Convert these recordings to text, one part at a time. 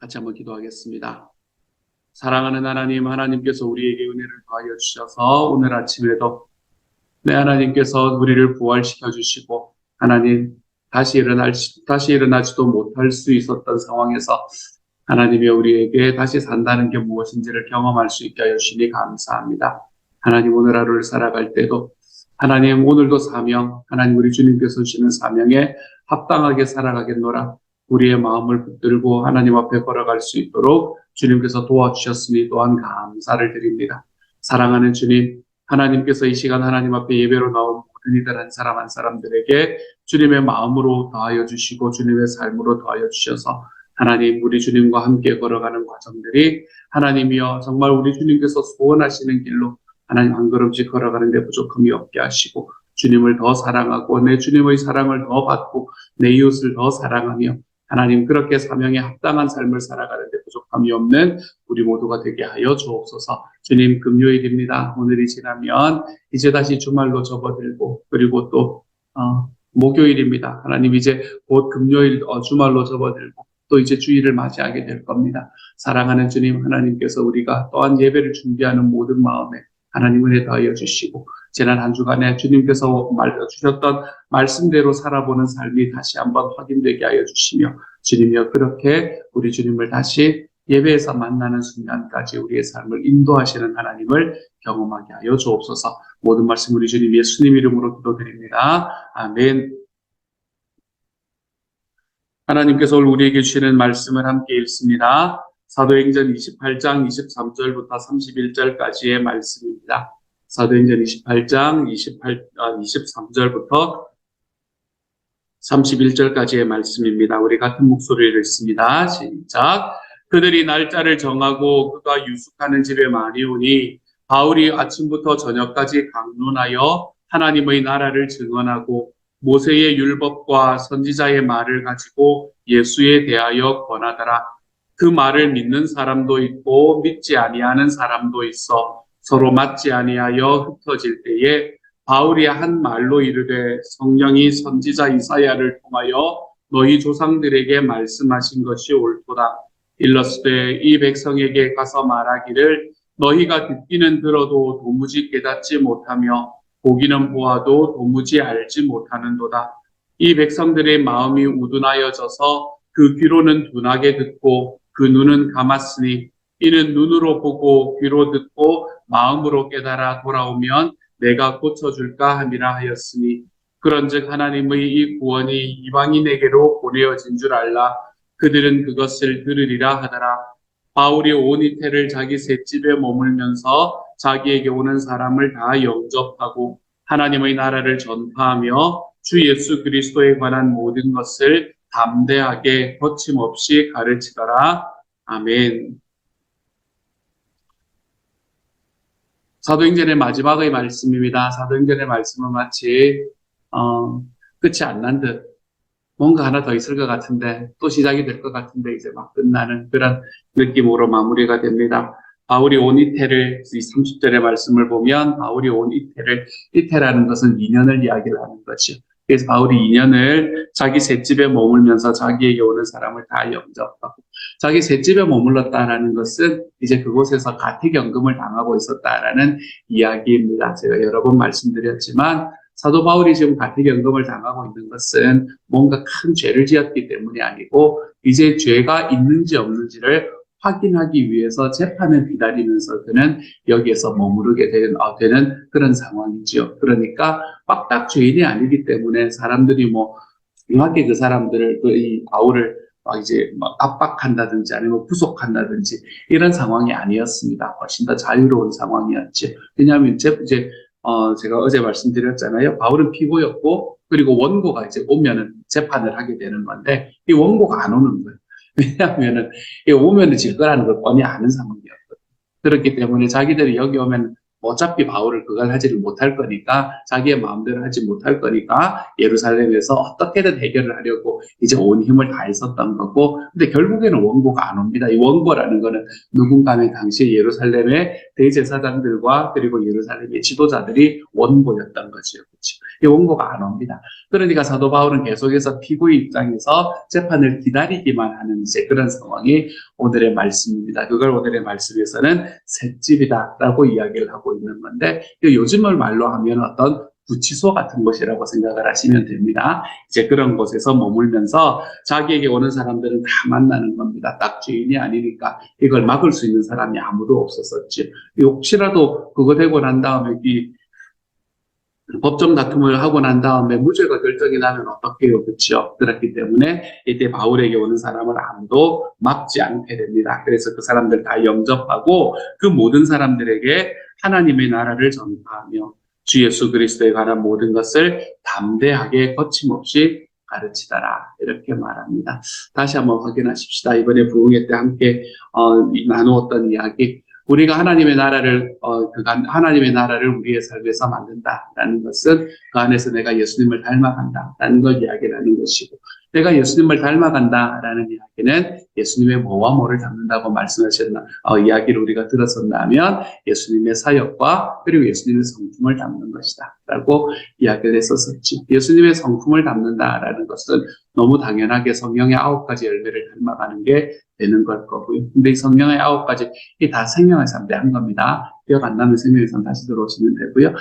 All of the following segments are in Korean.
같이 한번 기도하겠습니다. 사랑하는 하나님, 하나님께서 우리에게 은혜를 더하여 주셔서 오늘 아침에도 하나님께서 우리를 부활시켜 주시고 하나님 다시 일어나지도 못할 수 있었던 상황에서 하나님이 우리에게 다시 산다는 게 무엇인지를 경험할 수 있게 하여 주시니 감사합니다. 하나님 오늘 하루를 살아갈 때도 하나님 오늘도 사명, 하나님 우리 주님께서 주시는 사명에 합당하게 살아가겠노라. 우리의 마음을 붙들고 하나님 앞에 걸어갈 수 있도록 주님께서 도와주셨으니 또한 감사를 드립니다. 사랑하는 주님, 하나님께서 이 시간 하나님 앞에 예배로 나온 모든 이들 한 사람 한 사람들에게 주님의 마음으로 더하여 주시고 주님의 삶으로 더하여 주셔서 하나님 우리 주님과 함께 걸어가는 과정들이 하나님이여 정말 우리 주님께서 소원하시는 길로 하나님 한 걸음씩 걸어가는 데 부족함이 없게 하시고 주님을 더 사랑하고 내 주님의 사랑을 더 받고 내 이웃을 더 사랑하며 하나님 그렇게 사명에 합당한 삶을 살아가는 데 부족함이 없는 우리 모두가 되게 하여 주옵소서. 주님 금요일입니다. 오늘이 지나면 이제 다시 주말로 접어들고 그리고 또 목요일입니다. 하나님 이제 곧 금요일 주말로 접어들고 또 이제 주일을 맞이하게 될 겁니다. 사랑하는 주님 하나님께서 우리가 또한 예배를 준비하는 모든 마음에 하나님 은혜 더하여 주시고 지난 한 주간에 주님께서 주셨던 말씀대로 살아보는 삶이 다시 한번 확인되게 하여 주시며 주님이여 그렇게 우리 주님을 다시 예배에서 만나는 순간까지 우리의 삶을 인도하시는 하나님을 경험하게 하여 주옵소서. 모든 말씀 우리 주님 예수님 이름으로 기도드립니다. 아멘. 하나님께서 오늘 우리에게 주시는 말씀을 함께 읽습니다. 사도행전 28장 23절부터 31절까지의 말씀입니다. 사도행전 28장 23절부터 31절까지의 말씀입니다. 우리 같은 목소리를 읽습니다. 시작. 그들이 날짜를 정하고 그가 유숙하는 집에 많이 오니 바울이 아침부터 저녁까지 강론하여 하나님의 나라를 증언하고 모세의 율법과 선지자의 말을 가지고 예수에 대하여 권하더라. 그 말을 믿는 사람도 있고 믿지 아니하는 사람도 있어 서로 맞지 아니하여 흩어질 때에 바울이 한 말로 이르되 성령이 선지자 이사야를 통하여 너희 조상들에게 말씀하신 것이 옳도다. 일러스되 이 백성에게 가서 말하기를 너희가 듣기는 들어도 도무지 깨닫지 못하며 보기는 보아도 도무지 알지 못하는도다. 이 백성들의 마음이 우둔하여져서 그 귀로는 둔하게 듣고 그 눈은 감았으니 이는 눈으로 보고 귀로 듣고 마음으로 깨달아 돌아오면 내가 고쳐줄까 함이라 하였으니 그런즉 하나님의 이 구원이 이방인에게로 보내어진 줄 알라. 그들은 그것을 들으리라 하더라. 바울이 온 이태를 자기 셋집에 머물면서 자기에게 오는 사람을 다 영접하고 하나님의 나라를 전파하며 주 예수 그리스도에 관한 모든 것을 담대하게 거침없이 가르치더라. 아멘. 사도행전의 마지막의 말씀입니다. 사도행전의 말씀은 마치 끝이 안 난 듯 뭔가 하나 더 있을 것 같은데 또 시작이 될 것 같은데 이제 막 끝나는 그런 느낌으로 마무리가 됩니다. 바울이 온 이태를 이 30절의 말씀을 보면 바울이 온 이태라는 것은 2년을 이야기를 하는 거죠. 그래서 바울이 2년을 자기 셋집에 머물면서 자기에게 오는 사람을 다 영접하고 자기 셋집에 머물렀다라는 것은 이제 그곳에서 가택연금을 당하고 있었다라는 이야기입니다. 제가 여러 번 말씀드렸지만 사도 바울이 지금 가택연금을 당하고 있는 것은 뭔가 큰 죄를 지었기 때문이 아니고 이제 죄가 있는지 없는지를 확인하기 위해서 재판을 기다리면서 그는 여기에서 머무르게 되는 그런 상황이죠. 그러니까 빡딱 죄인이 아니기 때문에 사람들이 중하게 그 사람들을 이 바울을 압박한다든지 아니면 구속한다든지 이런 상황이 아니었습니다. 훨씬 더 자유로운 상황이었죠. 왜냐하면 제가 어제 말씀드렸잖아요. 바울은 피고였고 그리고 원고가 이제 오면은 재판을 하게 되는 건데 이 원고가 안 오는 거예요. 왜냐하면은 오면은 질 거라는 걸 뻔히 아는 상황이었거든요. 그렇기 때문에 자기들이 여기 오면 어차피 바울을 그걸 하지를 못할 거니까 자기의 마음대로 하지 못할 거니까 예루살렘에서 어떻게든 해결을 하려고 이제 온 힘을 다했었던 거고 근데 결국에는 원고가 안 옵니다. 이 원고라는 거는 누군가는 당시 예루살렘의 대제사장들과 그리고 예루살렘의 지도자들이 원고였던 거죠. 그렇죠? 이 원고가 안 옵니다. 그러니까 사도 바울은 계속해서 피고의 입장에서 재판을 기다리기만 하는 이제 그런 상황이 오늘의 말씀입니다. 그걸 오늘의 말씀에서는 셋집이다라고 이야기를 하고 있는 건데, 요즘을 말로 하면 어떤 구치소 같은 곳이라고 생각을 하시면 됩니다. 이제 그런 곳에서 머물면서 자기에게 오는 사람들은 다 만나는 겁니다. 딱 주인이 아니니까 이걸 막을 수 있는 사람이 아무도 없었었지. 혹시라도 그거 되고 난 다음에 이 법정 다툼을 하고 난 다음에 무죄가 결정이 나면 어떡해요, 그렇죠? 그렇기 때문에 이때 바울에게 오는 사람을 아무도 막지 않게 됩니다. 그래서 그 사람들 다 영접하고 그 모든 사람들에게 하나님의 나라를 전파하며 주 예수 그리스도에 관한 모든 것을 담대하게 거침없이 가르치더라, 이렇게 말합니다. 다시 한번 확인하십시다. 이번에 부흥회 때 함께 나누었던 이야기, 우리가 하나님의 나라를 하나님의 나라를 우리의 삶에서 만든다라는 것은 그 안에서 내가 예수님을 닮아간다라는 걸 이야기를 하는 것이고, 내가 예수님을 닮아간다라는 이야기는 예수님의 뭐와 뭐를 닮는다고 말씀하셨나 이야기를 우리가 들었었다면 예수님의 사역과 그리고 예수님의 성품을 닮는 것이다라고 이야기를 했었었지. 예수님의 성품을 닮는다라는 것은 너무 당연하게 성령의 9가지 열매를 닮아가는 게 되는 걸 거고요. 근데 이 성령의 9가지, 이게 다 생명에서 한 겁니다. 기억 안 나면 생명에서 다시 들어오시면 되고요.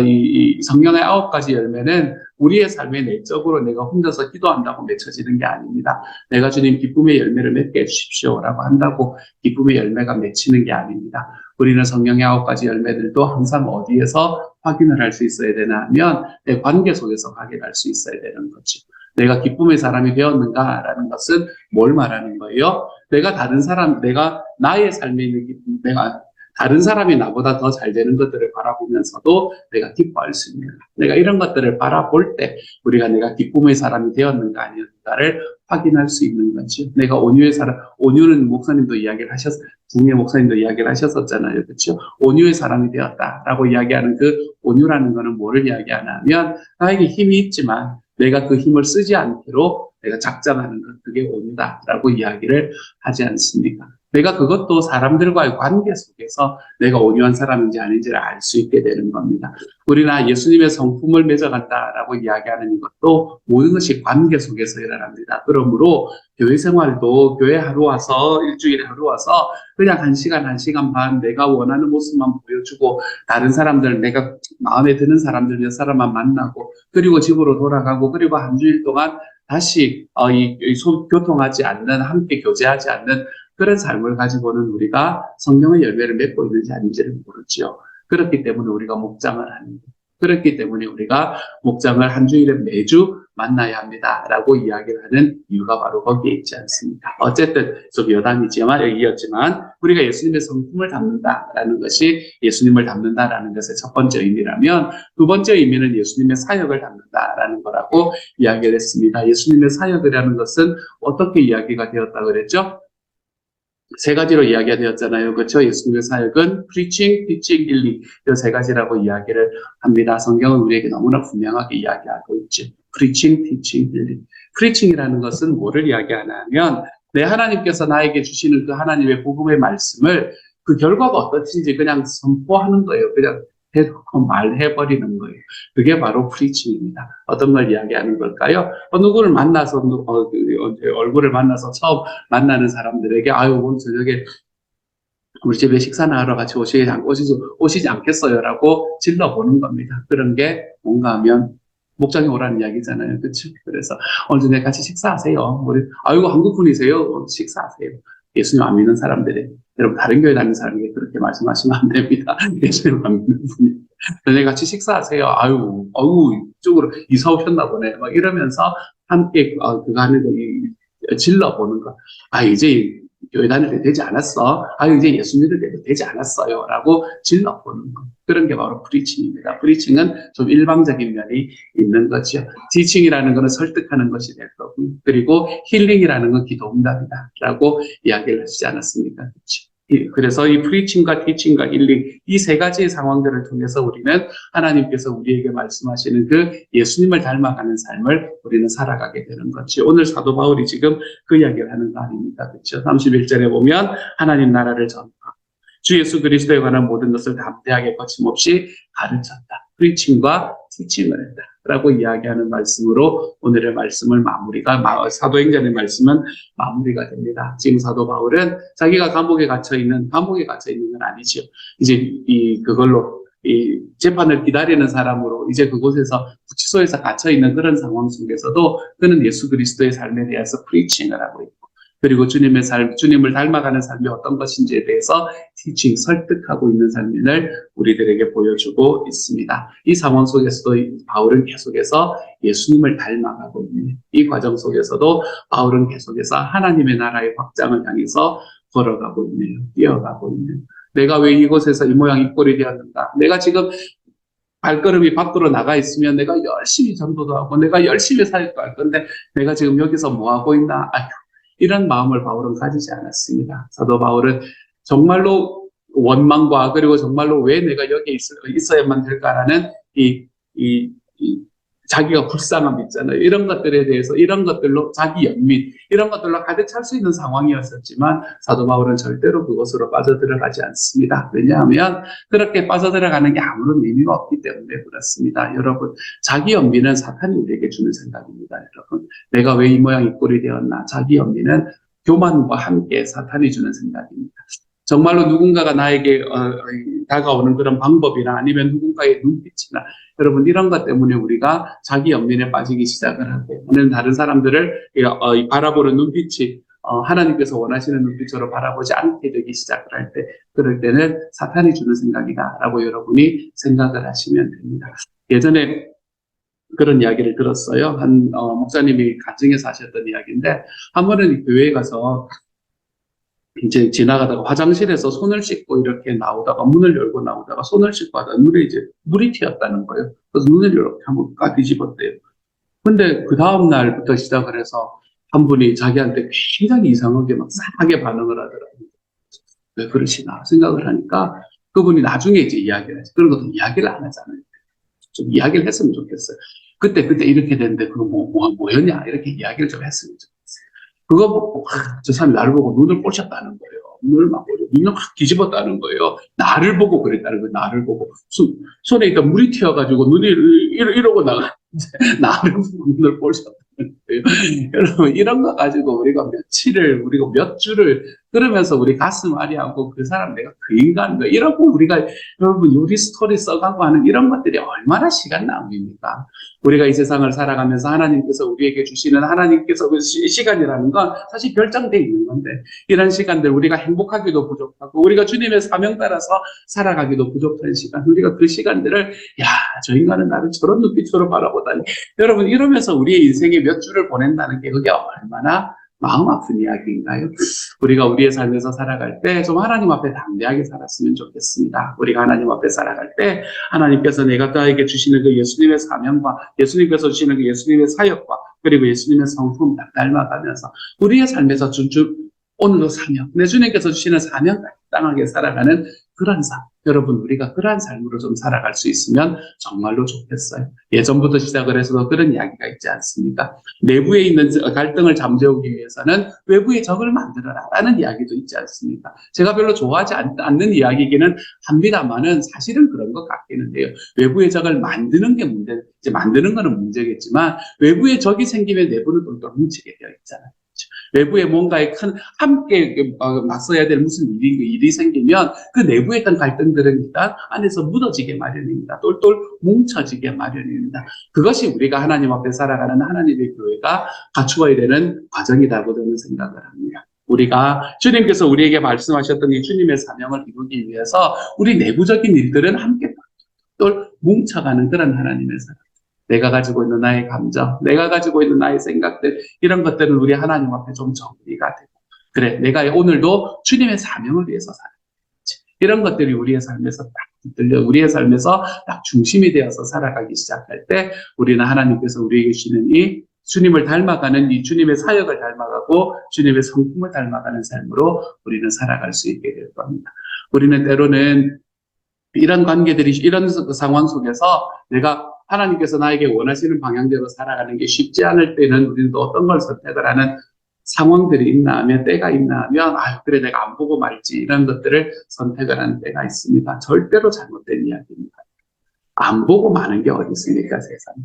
이 성령의 9가지 열매는 우리의 삶에 내적으로 내가 혼자서 기도한다고 맺혀지는 게 아닙니다. 내가 주님 기쁨의 열매를 맺게 해주십시오라고 한다고 기쁨의 열매가 맺히는 게 아닙니다. 우리는 성령의 9가지 열매들도 항상 어디에서 확인을 할 수 있어야 되나 하면 내 관계 속에서 확인할 수 있어야 되는 거죠. 내가 기쁨의 사람이 되었는가라는 것은 뭘 말하는 거예요? 내가 나의 삶에 있는 기쁨, 내가 다른 사람이 나보다 더 잘 되는 것들을 바라보면서도 내가 기뻐할 수 있는가. 내가 이런 것들을 바라볼 때 우리가 내가 기쁨의 사람이 되었는가 아니었는가를 확인할 수 있는 거죠. 내가 온유의 사람, 온유는 목사님도 이야기를 중에 목사님도 이야기를 하셨었잖아요. 그렇죠? 온유의 사람이 되었다라고 이야기하는 그 온유라는 거는 뭐를 이야기하냐면, 나에게 힘이 있지만 내가 그 힘을 쓰지 않도록 내가 작정하는 것, 그게 온유다라고 이야기를 하지 않습니까? 내가 그것도 사람들과의 관계 속에서 내가 온유한 사람인지 아닌지를 알 수 있게 되는 겁니다. 우리나 예수님의 성품을 맺어간다라고 이야기하는 이것도 모든 것이 관계 속에서 일어납니다. 그러므로 교회 생활도 교회 하루 와서 일주일에 하루 와서 그냥 1시간 반 내가 원하는 모습만 보여주고 다른 사람들, 내가 마음에 드는 사람들 몇 사람만 만나고 그리고 집으로 돌아가고 그리고 한 주일 동안 다시 교통하지 않는, 함께 교제하지 않는 그런 삶을 가지고는 우리가 성령의 열매를 맺고 있는지 아닌지를 모르죠. 그렇기 때문에 우리가 목장을 하는 거예요. 그렇기 때문에 우리가 목장을 한 주일에 매주 만나야 합니다라고 이야기를 하는 이유가 바로 거기에 있지 않습니까? 어쨌든 좀 여담이었지만 우리가 예수님의 성품을 담는다라는 것이 예수님을 담는다라는 것의 첫 번째 의미라면, 두 번째 의미는 예수님의 사역을 담는다라는 거라고 이야기를 했습니다. 예수님의 사역이라는 것은 어떻게 이야기가 되었다고 그랬죠? 세 가지로 이야기가 되었잖아요. 그렇죠? 예수님의 사역은 preaching, teaching, healing, 이 세 가지라고 이야기를 합니다. 성경은 우리에게 너무나 분명하게 이야기하고 있지. preaching, teaching, healing. preaching이라는 것은 뭐를 이야기하냐면, 내 하나님께서 나에게 주시는 그 하나님의 복음의 말씀을 그 결과가 어떻든지 그냥 선포하는 거예요. 그냥 해놓고 말해버리는 거예요. 그게 바로 프리칭입니다. 어떤 걸 이야기하는 걸까요? 누구를 만나서, 얼굴을 만나서 처음 만나는 사람들에게, 오늘 저녁에 우리 집에 식사나 하러 같이 오시지 않겠어요? 라고 질러보는 겁니다. 그런 게 뭔가 하면, 목장에 오라는 이야기잖아요. 그렇죠? 그래서 오늘 저녁에 같이 식사하세요. 아이고, 한국 분이세요? 식사하세요. 예수님 안 믿는 사람들이, 여러분 다른 교회 다니는 사람에게 그렇게 말씀하시면 안 됩니다. 예수님 안 믿는 분이 저녁에 같이 식사하세요. 아유 이쪽으로 이사 오셨나 보네. 막 이러면서 함께 그거 하는 거 질러보는 거. 이제 교회 다닐 때 되지 않았어. 이제 예수 믿을 때도 되지 않았어요. 라고 질러보는 거. 그런 게 바로 프리칭입니다. 프리칭은 좀 일방적인 면이 있는 거죠. 티칭이라는 것은 설득하는 것이 될 거고요. 그리고 힐링이라는 건 기도응답이다. 라고 이야기를 하시지 않았습니까? 그렇죠? 그래서 이 프리칭과 티칭과 힐링, 이 세 가지의 상황들을 통해서 우리는 하나님께서 우리에게 말씀하시는 그 예수님을 닮아가는 삶을 우리는 살아가게 되는 거죠. 오늘 사도 바울이 지금 그 이야기를 하는 거 아닙니까? 그렇죠? 31절에 보면 하나님 나라를 전파하고 주 예수 그리스도에 관한 모든 것을 담대하게 거침없이 가르쳤다. 프리칭과 티칭을 했다라고 이야기하는 말씀으로 오늘의 말씀을 사도행전의 말씀은 마무리가 됩니다. 지금 사도 바울은 자기가 감옥에 갇혀 있는 건 아니지요. 이제 그걸로 이 재판을 기다리는 사람으로 이제 그곳에서 구치소에서 갇혀 있는 그런 상황 속에서도 그는 예수 그리스도의 삶에 대해서 프리칭을 하고 있고, 그리고 주님을 닮아가는 삶이 어떤 것인지에 대해서 티칭, 설득하고 있는 삶을 우리들에게 보여주고 있습니다. 이 상황 속에서도 바울은 계속해서 예수님을 닮아가고 있는, 이 과정 속에서도 바울은 계속해서 하나님의 나라의 확장을 향해서 걸어가고 있네요. 뛰어가고 있네요. 내가 왜 이곳에서 이 모양 이 꼴이 되었는가? 내가 지금 발걸음이 밖으로 나가 있으면 내가 열심히 전도도 하고 내가 열심히 사역도 할 건데 내가 지금 여기서 뭐 하고 있나? 아휴, 이런 마음을 바울은 가지지 않았습니다. 사도 바울은 정말로 원망과, 그리고 정말로 왜 내가 여기 있어야만 될까라는 자기가 불쌍함 있잖아요. 이런 것들에 대해서, 이런 것들로 자기 연민, 이런 것들로 가득 찰 수 있는 상황이었었지만 사도 바울은 절대로 그것으로 빠져들어가지 않습니다. 왜냐하면 그렇게 빠져들어가는 게 아무런 의미가 없기 때문에 그렇습니다. 여러분, 자기 연민은 사탄이 우리에게 주는 생각입니다. 여러분, 내가 왜 이 모양 이 꼴이 되었나? 자기 연민은 교만과 함께 사탄이 주는 생각입니다. 정말로 누군가가 나에게 다가오는 그런 방법이나 아니면 누군가의 눈빛이나, 여러분, 이런 것 때문에 우리가 자기 연민에 빠지기 시작을 하고, 아니면 다른 사람들을 바라보는 눈빛이 하나님께서 원하시는 눈빛으로 바라보지 않게 되기 시작을 할 때, 그럴 때는 사탄이 주는 생각이다라고 여러분이 생각을 하시면 됩니다. 예전에 그런 이야기를 들었어요. 한 목사님이 가정에서 하셨던 이야기인데, 한 번은 교회에 가서 이제 지나가다가 화장실에서 손을 씻고 이렇게 나오다가, 문을 열고 나오다가 손을 씻고 하다가 눈에 이제 물이 튀었다는 거예요. 그래서 눈을 이렇게 한번 까 뒤집었대요. 근데 그 다음 날부터 시작을 해서 한 분이 자기한테 굉장히 이상하게 막 싸하게 반응을 하더라고요. 왜 그러시나 생각을 하니까 그분이 나중에 이제 이야기를 했어요. 그런 것도 이야기를 안 하잖아요. 좀 이야기를 했으면 좋겠어요. 그때 이렇게 됐는데 그거 뭐였냐 이렇게 이야기를 좀 했으면 좋겠어요. 그거 보고 저 사람이 나를 보고 눈을 꼴쳤다는 거예요. 눈을 확 뒤집었다는 거예요. 나를 보고 그랬다는 거예요. 나를 보고 손에 있던 물이 튀어가지고 눈이 이러고 나가 나를 보고 눈을 꼴쳤다는 거예요. 여러분, 이런 거 가지고 우리가 우리가 몇 주를 그러면서 우리 가슴 아리하고 그 사람 내가 그 인간인가 이러고 우리가, 여러분, 요리 스토리 써가고 하는 이런 것들이 얼마나 시간 낭비입니까? 우리가 이 세상을 살아가면서 하나님께서 우리에게 주시는, 하나님께서 그 시간이라는 건 사실 결정되어 있는 건데, 이런 시간들 우리가 행복하기도 부족하고 우리가 주님의 사명 따라서 살아가기도 부족한 시간, 우리가 그 시간들을 저 인간은 나를 저런 눈빛으로 바라보다니, 여러분, 이러면서 우리의 인생의 몇 주를 보낸다는 게 그게 얼마나 마음 아픈 이야기인가요? 우리가 우리의 삶에서 살아갈 때 좀 하나님 앞에 담대하게 살았으면 좋겠습니다. 우리가 하나님 앞에 살아갈 때 하나님께서 내가 나에게 주시는 그 예수님의 사명과 예수님께서 주시는 그 예수님의 사역과 그리고 예수님의 성품 딱 닮아가면서 우리의 삶에서 오늘도 사명, 내 주님께서 주시는 사명 당당하게 살아가는 그런 삶, 여러분, 우리가 그러한 삶으로 좀 살아갈 수 있으면 정말로 좋겠어요. 예전부터 시작을 해서도 그런 이야기가 있지 않습니까? 내부에 있는 갈등을 잠재우기 위해서는 외부의 적을 만들어라 라는 이야기도 있지 않습니까? 제가 별로 좋아하지 않는 이야기이기는 합니다만은 사실은 그런 것 같기는 해요. 외부의 적을 만드는 게 이제 만드는 거는 문제겠지만 외부의 적이 생기면 내부는 똘똘 뭉치게 되어 있잖아요. 외부에 뭔가에 함께 맞서야 될 무슨 일이 생기면 그 내부에 있던 갈등들은 일단 안에서 묻어지게 마련입니다. 똘똘 뭉쳐지게 마련입니다. 그것이 우리가 하나님 앞에 살아가는 하나님의 교회가 갖추어야 되는 과정이라고 저는 생각을 합니다. 우리가 주님께서 우리에게 말씀하셨던 이 주님의 사명을 이루기 위해서 우리 내부적인 일들은 함께 똘똘 뭉쳐가는 그런 하나님의 사랑. 내가 가지고 있는 나의 감정, 내가 가지고 있는 나의 생각들, 이런 것들은 우리 하나님 앞에 좀 정리가 되고, 그래, 내가 오늘도 주님의 사명을 위해서 살아야지. 이런 것들이 우리의 삶에서 딱 붙들려, 우리의 삶에서 딱 중심이 되어서 살아가기 시작할 때, 우리는 하나님께서 우리에게 주시는 이 주님을 닮아가는 이 주님의 사역을 닮아가고, 주님의 성품을 닮아가는 삶으로 우리는 살아갈 수 있게 될 겁니다. 우리는 때로는 이런 관계들이, 이런 상황 속에서 내가 하나님께서 나에게 원하시는 방향대로 살아가는 게 쉽지 않을 때는 우리는 또 어떤 걸 선택을 하는 상황들이 있나 하면, 때가 있나 하면, 그래, 내가 안 보고 말지, 이런 것들을 선택을 하는 때가 있습니다. 절대로 잘못된 이야기입니다. 안 보고 마는 게 어디 있습니까, 세상에.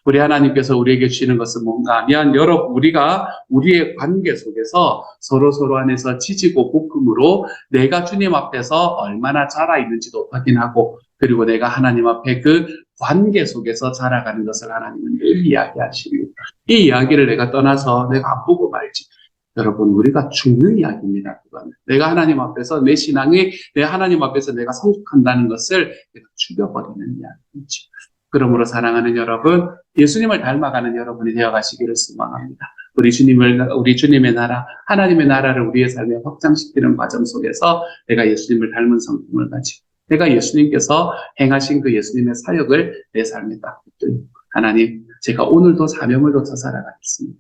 우리 하나님께서 우리에게 주시는 것은 뭔가 하면, 우리가 우리의 관계 속에서 서로 안에서 지지고 볶음으로 내가 주님 앞에서 얼마나 자라 있는지도 확인하고, 그리고 내가 하나님 앞에 그 관계 속에서 자라가는 것을 하나님은 늘 이야기하십니다. 이 이야기를 내가 떠나서 내가 안 보고 말지. 여러분, 우리가 죽는 이야기입니다. 그거는. 내가 하나님 앞에서 내 신앙이, 내 하나님 앞에서 내가 성숙한다는 것을 내가 죽여버리는 이야기이죠. 그러므로 사랑하는 여러분, 예수님을 닮아가는 여러분이 되어가시기를 소망합니다. 우리 주님의 나라, 하나님의 나라를 우리의 삶에 확장시키는 과정 속에서 내가 예수님을 닮은 성품을 가지고, 내가 예수님께서 행하신 그 예수님의 사역을 내 삶에 딱 붙들고, 하나님, 제가 오늘도 사명을 둬서 살아가겠습니다.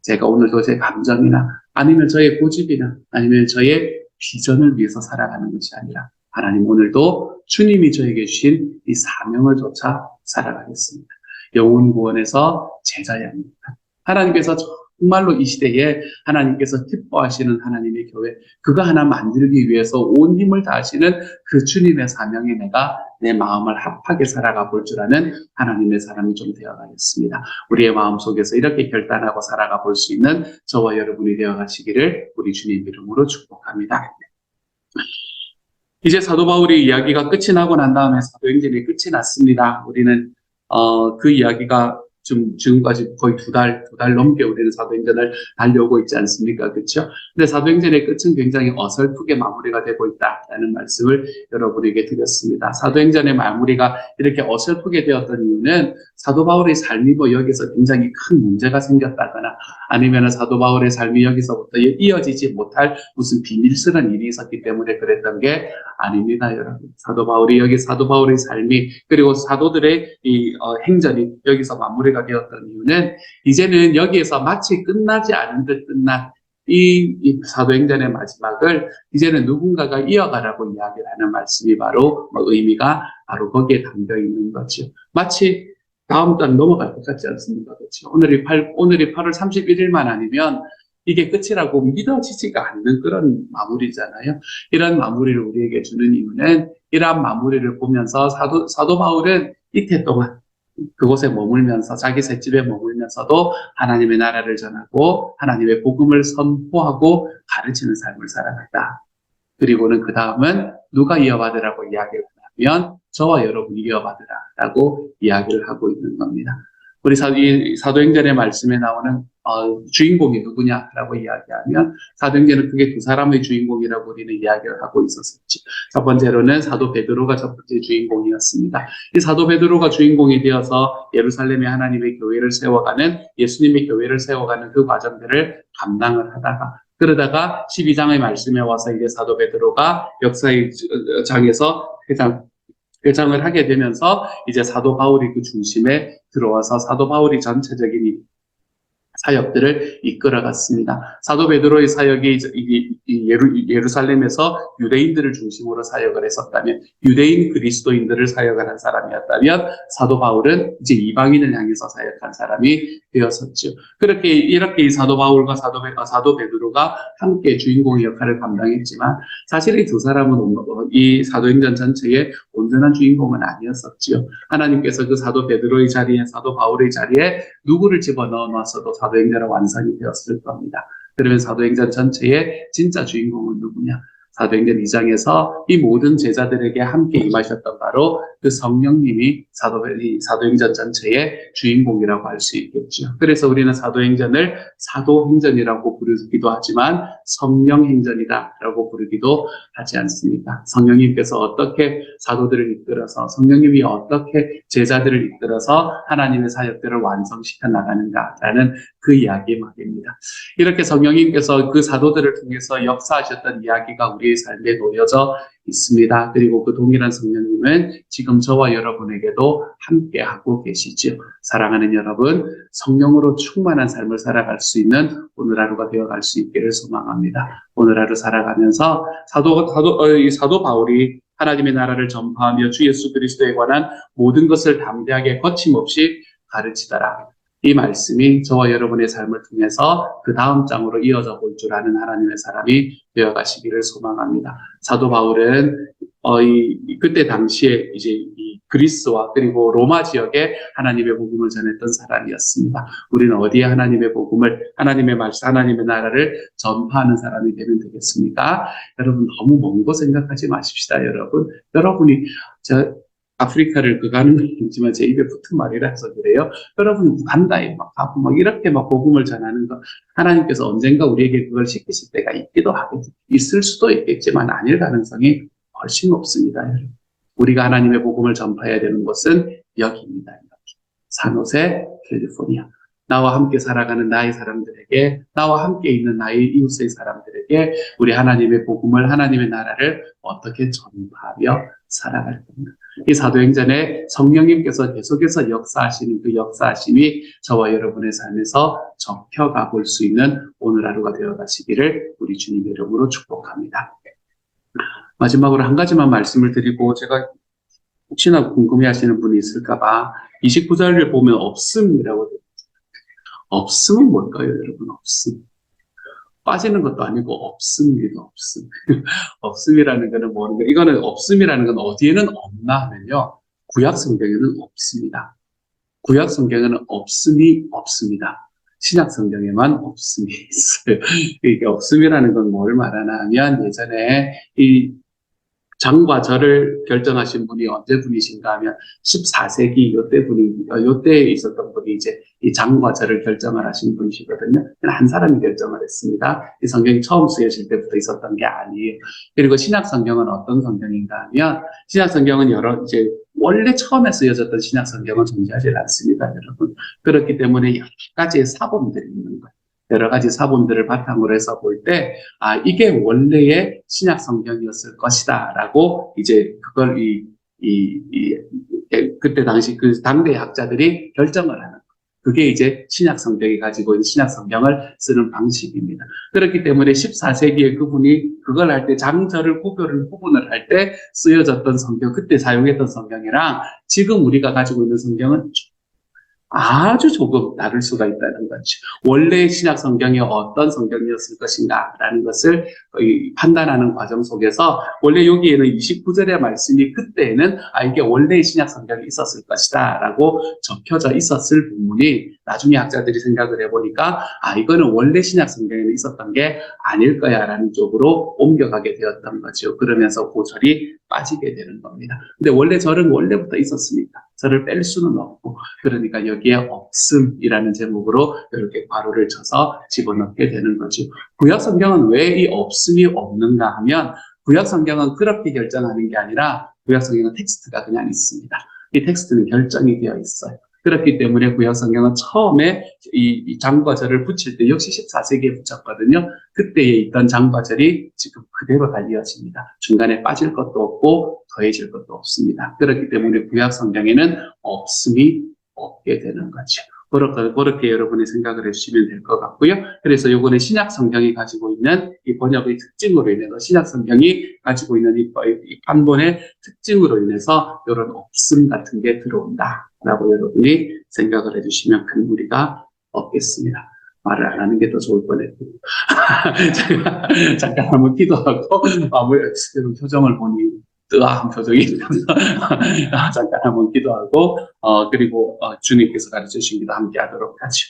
제가 오늘도 제 감정이나 아니면 저의 고집이나 아니면 저의 비전을 위해서 살아가는 것이 아니라 하나님, 오늘도 주님이 저에게 주신 이 사명을 쫓아 살아가겠습니다. 영혼 구원에서 제자양입니다. 하나님께서 정말로 이 시대에 하나님께서 기뻐하시는 하나님의 교회, 그거 하나 만들기 위해서 온 힘을 다하시는 그 주님의 사명에 내가 내 마음을 합하게 살아가 볼 줄 아는 하나님의 사람이 좀 되어가겠습니다. 우리의 마음속에서 이렇게 결단하고 살아가 볼 수 있는 저와 여러분이 되어가시기를 우리 주님 이름으로 축복합니다. 이제 사도 바울의 이야기가 끝이 나고 난 다음에 사도행전이 끝이 났습니다. 우리는 그 이야기가 지금까지 거의 두 달 넘게 우리는 사도행전을 달려오고 있지 않습니까? 그렇죠? 근데 사도행전의 끝은 굉장히 어설프게 마무리가 되고 있다라는 말씀을 여러분에게 드렸습니다. 사도행전의 마무리가 이렇게 어설프게 되었던 이유는 사도 바울의 삶이 여기서 굉장히 큰 문제가 생겼다거나 아니면 사도 바울의 삶이 여기서부터 이어지지 못할 무슨 비밀스러운 일이 있었기 때문에 그랬던 게 아닙니다, 여러분. 사도 바울의 삶이, 그리고 사도들의 이 행전이 여기서 마무리가 되었던 이유는 이제는 여기에서 마치 끝나지 않은 듯 끝난 이 사도행전의 마지막을 이제는 누군가가 이어가라고 이야기를 하는 말씀이 바로 의미가 바로 거기에 담겨 있는 거죠. 마치 다음 달 넘어갈 것 같지 않습니까? 그렇죠? 오늘이 8월 31일만 아니면 이게 끝이라고 믿어지지가 않는 그런 마무리잖아요. 이런 마무리를 우리에게 주는 이유는 이러한 마무리를 보면서 사도 바울은 이태 동안 그곳에 머물면서 자기 셋집에 머물면서도 하나님의 나라를 전하고 하나님의 복음을 선포하고 가르치는 삶을 살아갔다. 그리고는 그 다음은 누가 이어받으라고 이야기를 하면 저와 여러분이 이어받으라라고 이야기를 하고 있는 겁니다. 우리 사도행전의 말씀에 나오는 주인공이 누구냐라고 이야기하면 사도행전은 그게 두 사람의 주인공이라고 우리는 이야기를 하고 있었었지. 첫 번째로는 사도 베드로가 첫 번째 주인공이었습니다. 이 사도 베드로가 주인공이 되어서 예루살렘에 하나님의 교회를 세워가는, 예수님의 교회를 세워가는 그 과정들을 감당을 하다가, 그러다가 12장의 말씀에 와서 이제 사도 베드로가 역사의 장에서 회장을 하게 되면서 이제 사도 바울이 그 중심에 들어와서 사도 바울이 전체적인 사역들을 이끌어갔습니다. 사도 베드로의 사역이 예루살렘에서 유대인들을 중심으로 사역을 했었다면, 유대인 그리스도인들을 사역을 한 사람이었다면, 사도 바울은 이제 이방인을 향해서 사역한 사람이 되었었죠. 이렇게 이 사도 바울과 사도 베드로가 함께 주인공의 역할을 감당했지만, 사실 이 두 사람은 이 사도행전 전체의 온전한 주인공은 아니었었지요. 하나님께서 그 사도 베드로의 자리에, 사도 바울의 자리에 누구를 집어넣어 놨어도 사도행전은 완성이 되었을 겁니다. 그러면 사도행전 전체의 진짜 주인공은 누구냐? 사도행전 2장에서 이 모든 제자들에게 함께 임하셨던 바로 그 성령님이 사도행전 전체의 주인공이라고 할 수 있겠죠. 그래서 우리는 사도행전을 사도행전이라고 부르기도 하지만 성령행전이다라고 부르기도 하지 않습니까? 성령님께서 어떻게 사도들을 이끌어서, 성령님이 어떻게 제자들을 이끌어서 하나님의 사역들을 완성시켜 나가는가라는 그 이야기 말입니다. 이렇게 성령님께서 그 사도들을 통해서 역사하셨던 이야기가 우리의 삶에 놓여져 있습니다. 그리고 그 동일한 성령님은 지금 저와 여러분에게도 함께하고 계시죠. 사랑하는 여러분, 성령으로 충만한 삶을 살아갈 수 있는 오늘 하루가 되어갈 수 있기를 소망합니다. 오늘 하루 살아가면서 사도 바울이 하나님의 나라를 전파하며 주 예수 그리스도에 관한 모든 것을 담대하게 거침없이 가르치더라. 이 말씀이 저와 여러분의 삶을 통해서 그 다음 장으로 이어져 볼 줄 아는 하나님의 사람이 되어가시기를 소망합니다. 사도 바울은 그때 당시에 이제 이 그리스와 그리고 로마 지역에 하나님의 복음을 전했던 사람이었습니다. 우리는 어디에 하나님의 복음을, 하나님의 말씀, 하나님의 나라를 전파하는 사람이 되면 되겠습니까? 여러분 너무 먼 거 생각하지 마십시다. 여러분이 아프리카를 가는 건 아니지만 제 입에 붙은 말이라서 그래요. 여러분이 우간다에 가고 이렇게 복음을 전하는 거, 하나님께서 언젠가 우리에게 그걸 시키실 때가 있기도 하고 있을 수도 있겠지만 아닐 가능성이 훨씬 높습니다. 여러분. 우리가 하나님의 복음을 전파해야 되는 곳은 여기입니다. 여기. 산호세, 캘리포니아. 나와 함께 살아가는 나의 사람들에게, 나와 함께 있는 나의 이웃의 사람들에게 우리 하나님의 복음을, 하나님의 나라를 어떻게 전파하며 살아갈 겁니다. 이 사도행전에 성령님께서 계속해서 역사하시는 그 역사하심이 저와 여러분의 삶에서 접혀가 볼 수 있는 오늘 하루가 되어가시기를 우리 주님의 이름으로 축복합니다. 마지막으로 한 가지만 말씀을 드리고, 제가 혹시나 궁금해하시는 분이 있을까봐 29절을 보면 없음이라고 되어 있어요. 없음은 뭘까요, 여러분? 없음. 빠지는 것도 아니고 없습니다. 없음. 없음이라는 거는 뭐는 거예요? 이거는 없음이라는 건 어디에는 없나 하면요, 구약 성경에는 없습니다. 구약 성경에는 없음이 없습니다. 신약 성경에만 없음이 있어요. 이게 없음이라는 건 뭘 말하나 하면, 예전에 이 장과 절을 결정하신 분이 언제 분이신가 하면 14세기 요때에 있었던 분이 이제 이 장과 절을 결정을 하신 분이시거든요. 한 사람이 결정을 했습니다. 이 성경이 처음 쓰여질 때부터 있었던 게 아니에요. 그리고 신약 성경은 어떤 성경인가 하면, 신약 성경은 이제 원래 처음에 쓰여졌던 신약 성경은 존재하지 않습니다, 여러분. 그렇기 때문에 여러 가지의 사본들이 있는 거예요. 여러 가지 사본들을 바탕으로 해서 볼 때, 이게 원래의 신약 성경이었을 것이다 라고 이제 그걸 그때 당시 그 당대 학자들이 결정을 하는 거예요. 그게 이제 신약 성경이 가지고 있는 신약 성경을 쓰는 방식입니다. 그렇기 때문에 14세기에 그분이 그걸 할 때 장절을 구분을 할 때 쓰여졌던 성경, 그때 사용했던 성경이랑 지금 우리가 가지고 있는 성경은 아주 조금 다를 수가 있다는 거죠. 원래 신약 성경이 어떤 성경이었을 것인가라는 것을 판단하는 과정 속에서, 원래 여기에는 29절의 말씀이 그때에는 이게 원래 신약 성경이 있었을 것이다 라고 적혀져 있었을 부분이, 나중에 학자들이 생각을 해보니까 이거는 원래 신약 성경에는 있었던 게 아닐 거야 라는 쪽으로 옮겨가게 되었던 거죠. 그러면서 그 절이 빠지게 되는 겁니다. 근데 원래 절은 원래부터 있었으니까 절을 뺄 수는 없고, 그러니까 여기에 없음이라는 제목으로 이렇게 괄호를 쳐서 집어넣게 되는 거죠. 구약 성경은 왜 이 없음이 없는가 하면, 구약 성경은 그렇게 결정하는 게 아니라 구약 성경은 텍스트가 그냥 있습니다. 이 텍스트는 결정이 되어 있어요. 그렇기 때문에 구약 성경은 처음에 이 장과 절을 붙일 때 역시 14세기에 붙였거든요. 그때에 있던 장과 절이 지금 그대로 다 이어집니다. 중간에 빠질 것도 없고 더해질 것도 없습니다. 그렇기 때문에 구약 성경에는 없음이 없게 되는 거죠. 그렇게 여러분이 생각을 해주시면 될 것 같고요. 그래서 요거는 신약 성경이 가지고 있는 이 번역의 특징으로 인해서, 신약 성경이 가지고 있는 이 판본의 특징으로 인해서 이런 없음 같은 게 들어온다라고 여러분이 생각을 해주시면 큰 무리가 없겠습니다. 말을 안 하는 게 더 좋을 뻔했고. 잠깐 한번 기도하고, 여러분 표정을 보니 뜨아한 표정이 잠깐 한번 기도하고, 그리고 주님께서 가르쳐주신 기도 함께 하도록 하죠.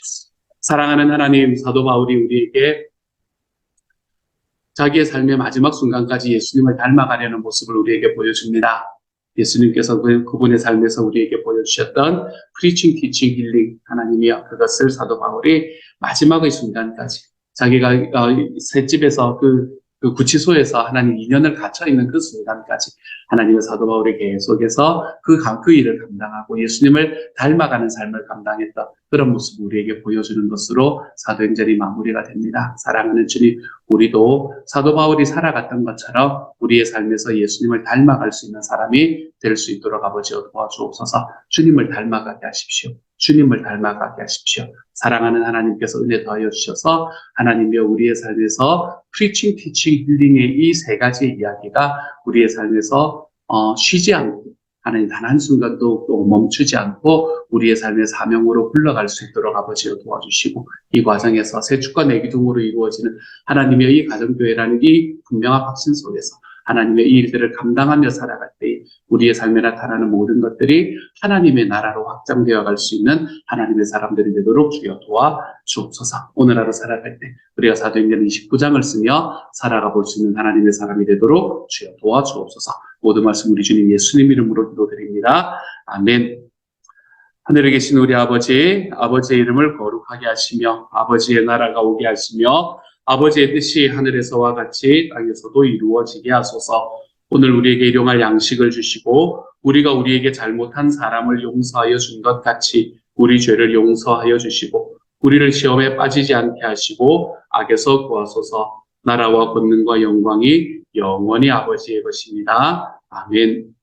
사랑하는 하나님, 사도 바울이 우리에게 자기의 삶의 마지막 순간까지 예수님을 닮아가려는 모습을 우리에게 보여줍니다. 예수님께서 그분의 삶에서 우리에게 보여주셨던 프리칭, 티칭, 힐링, 하나님이여, 그것을 사도 바울이 마지막의 순간까지, 자기가 셋집에서 그 구치소에서 하나님 2년을 갇혀있는 그 순간까지 하나님의 사도 바울이 계속해서 그 일을 감당하고 예수님을 닮아가는 삶을 감당했던 그런 모습을 우리에게 보여주는 것으로 사도행전이 마무리가 됩니다. 사랑하는 주님, 우리도 사도 바울이 살아갔던 것처럼 우리의 삶에서 예수님을 닮아갈 수 있는 사람이 될 수 있도록 아버지 도와주옵소서. 주님을 닮아가게 하십시오. 주님을 닮아가게 하십시오. 사랑하는 하나님께서 은혜 더하여 주셔서 하나님이여, 우리의 삶에서 프리칭, 티칭, 힐링의 이 세 가지 이야기가 우리의 삶에서 쉬지 않고 하나님 단 한순간도 또 멈추지 않고 우리의 삶의 사명으로 흘러갈 수 있도록 아버지여 도와주시고, 이 과정에서 새 축과 내 기둥으로 이루어지는 하나님의 이 가정교회라는 이 분명한 확신 속에서 하나님의 이 일들을 감당하며 살아갈 때 우리의 삶에 나타나는 모든 것들이 하나님의 나라로 확장되어 갈 수 있는 하나님의 사람들이 되도록 주여 도와 주옵소서. 오늘 하루 살아갈 때 우리가 사도행전 29장을 쓰며 살아가 볼 수 있는 하나님의 사람이 되도록 주여 도와 주옵소서. 모든 말씀 우리 주님 예수님 이름으로 기도드립니다. 아멘. 하늘에 계신 우리 아버지, 아버지의 이름을 거룩하게 하시며 아버지의 나라가 오게 하시며 아버지의 뜻이 하늘에서와 같이 땅에서도 이루어지게 하소서. 오늘 우리에게 일용할 양식을 주시고 우리가 우리에게 잘못한 사람을 용서하여 준 것 같이 우리 죄를 용서하여 주시고 우리를 시험에 빠지지 않게 하시고 악에서 구하소서. 나라와 권능과 영광이 영원히 아버지의 것입니다. 아멘.